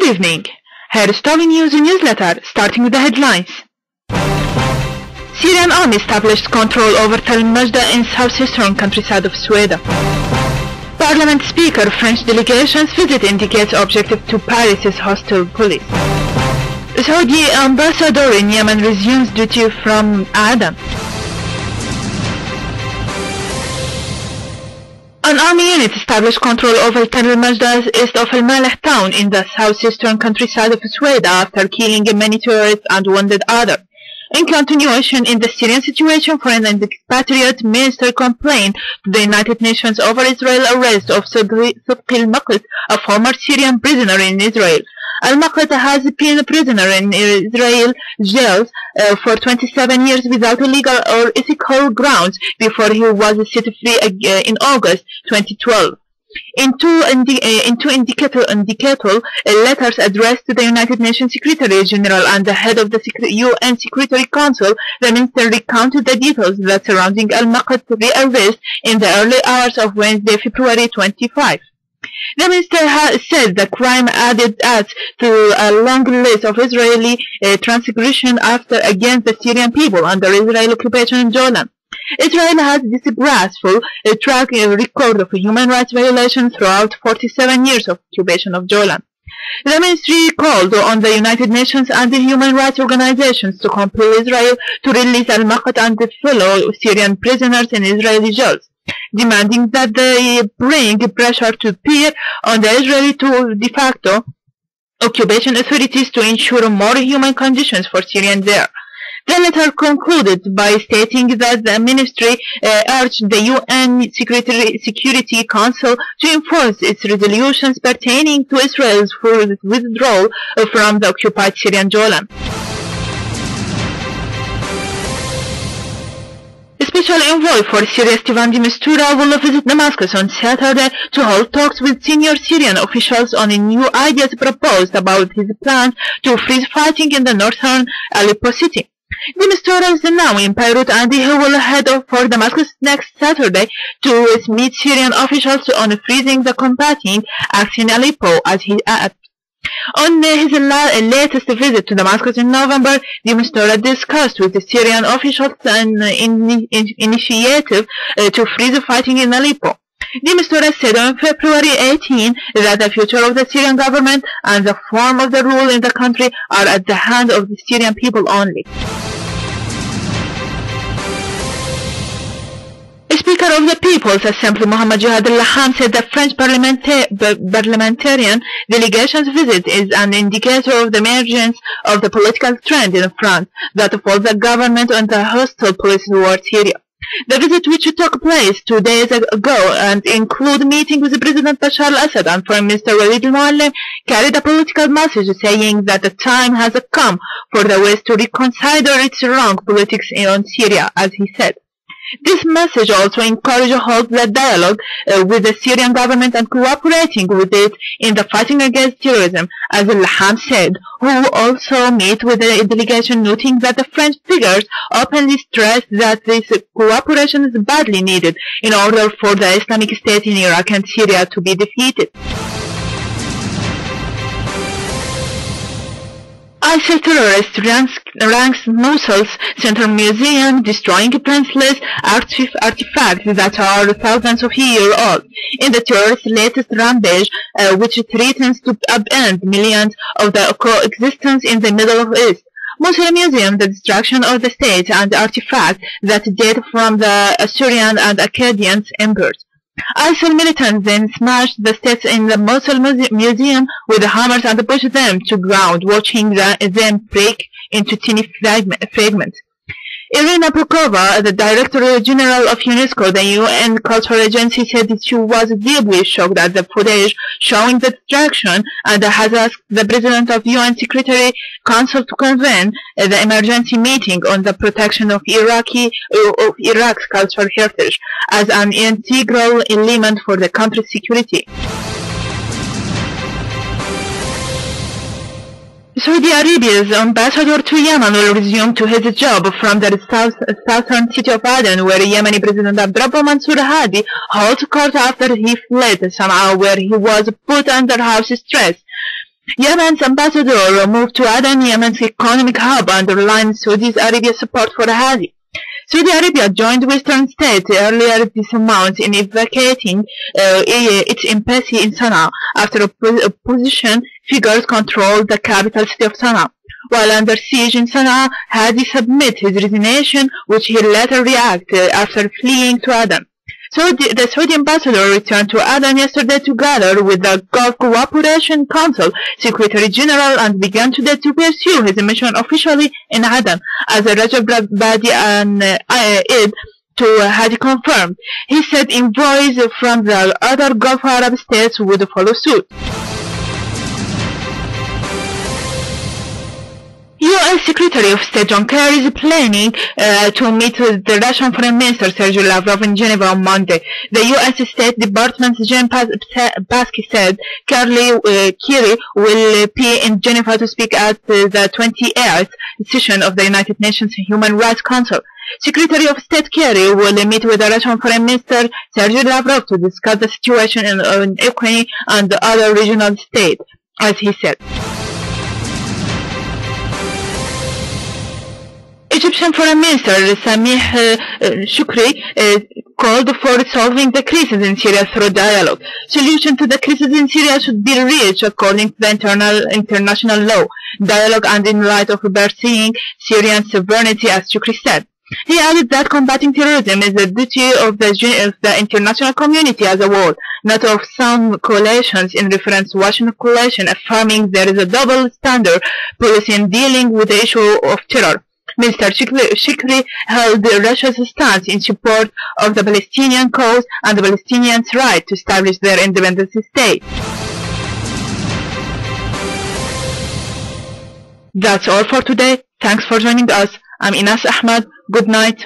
evening. Here is Story News newsletter, starting with the headlines. Syrian army established control over Tel Majda in southeastern countryside of Sweden. Parliament Speaker French delegation's visit indicates objective to Paris's hostile police. Saudi ambassador in Yemen resumes duty from Aden. An army unit established control over Tel Majda east of Al-Maleh town in the southeastern countryside of Sweden after killing many tourists and wounded others. In continuation in the Syrian situation, foreign and expatriate minister complained to the United Nations over Israel's arrest of Subhi al-Maqdis, a former Syrian prisoner in Israel. Al-Maqdis has been a prisoner in Israel jails for 27 years without legal or ethical grounds before he was set free in August 2012. In two indicator letters addressed to the United Nations Secretary General and the head of the UN Security Council, the minister recounted the details that surrounding Al-Maqdis rearrest in the early hours of Wednesday, February 25. The minister said the crime added adds to a long list of Israeli transgressions against the Syrian people under Israeli occupation in Jordan. Israel has this disgraceful track record of human rights violations throughout 47 years of occupation of Jordan. The ministry called on the United Nations and the human rights organizations to compel Israel to release Al-Maqdis and the fellow Syrian prisoners in Israeli jails, demanding that they bring pressure to bear on the Israeli de facto occupation authorities to ensure more human conditions for Syrians there. The letter concluded by stating that the ministry urged the UN Security Council to enforce its resolutions pertaining to Israel's withdrawal from the occupied Syrian Jordan. Special envoy for Syria Stephane de Mistura will visit Damascus on Saturday to hold talks with senior Syrian officials on new ideas proposed about his plans to freeze fighting in the northern Aleppo city. De Mistura is now in Beirut and he will head for Damascus next Saturday to meet Syrian officials on freezing the combating acts in Aleppo, as he added. On his latest visit to Damascus in November, de Mistura discussed with the Syrian officials an initiative to freeze fighting in Aleppo. De Mistura said on February 18 that the future of the Syrian government and the form of the rule in the country are at the hand of the Syrian people only. Speaker of the People's Assembly Mohammed Jihad al-Laham said the French parliamentarian delegation's visit is an indicator of the emergence of the political trend in France that follows the government on the hostile policy towards Syria. The visit, which took place 2 days ago and included meeting with President Bashar al-Assad and Prime Minister Walid al-Muallim, carried a political message saying that the time has come for the West to reconsider its wrong politics in Syria, as he said. This message also encouraged hold the dialogue with the Syrian government and cooperating with it in the fighting against terrorism, as al-Laham said, who also met with the delegation, noting that the French figures openly stressed that this cooperation is badly needed in order for the Islamic State in Iraq and Syria to be defeated. ISIL terrorist ranks Mosul's Central Museum, destroying priceless artifacts that are thousands of years old. In the terrorist's latest rampage, which threatens to upend millions of the coexistence in the Middle East, Mosul Museum, the destruction of the state and artifacts that date from the Assyrian and Akkadian empires. ISIL militants then smashed the states in the Mosul Museum with hammers and pushed them to ground, watching them break into tiny fragments. Irina Bokova, the Director General of UNESCO, the UN Cultural Agency, said that she was deeply shocked at the footage showing the destruction and has asked the President of UN Security Council to convene the emergency meeting on the protection of Iraq's cultural heritage as an integral element for the country's security. Saudi Arabia's ambassador to Yemen will resume to his job from the southern city of Aden, where Yemeni President Abdurrahman Mansour Hadi holds court after he fled Sana'a, where he was put under house stress. Yemen's ambassador moved to Aden, Yemen's economic hub, underlined Saudi Arabia's support for Hadi. Saudi Arabia joined Western states earlier this month in evacuating its embassy in Sana'a after opposition figures controlled the capital city of Sana'a. While under siege in Sana'a, Hadi submitted his resignation, which he later reacted after fleeing to Aden. So the Saudi ambassador returned to Aden yesterday together with the Gulf Cooperation Council Secretary General and began today to pursue his mission officially in Aden, as Rajab Badi and Eid to Hadi confirmed. He said envoys from the other Gulf Arab states would follow suit. U.S. Secretary of State John Kerry is planning to meet with the Russian Foreign Minister Sergei Lavrov in Geneva on Monday. The U.S. State Department's Jen Psaki said Kerry will be in Geneva to speak at the 28th session of the United Nations Human Rights Council. Secretary of State Kerry will meet with the Russian Foreign Minister Sergei Lavrov to discuss the situation in Ukraine and the other regional states, as he said. Egyptian Foreign Minister Samih Shukri called for solving the crisis in Syria through dialogue. Solution to the crisis in Syria should be reached according to the international law, dialogue and in light of overseeing Syrian sovereignty, as Shukri said. He added that combating terrorism is the duty of the international community as a whole, not of some coalitions, in reference to Washington coalition, affirming there is a double standard policy in dealing with the issue of terror. Mr. Shukri held Russia's stance in support of the Palestinian cause and the Palestinians' right to establish their independent state. That's all for today. Thanks for joining us. I'm Inas Ahmad. Good night.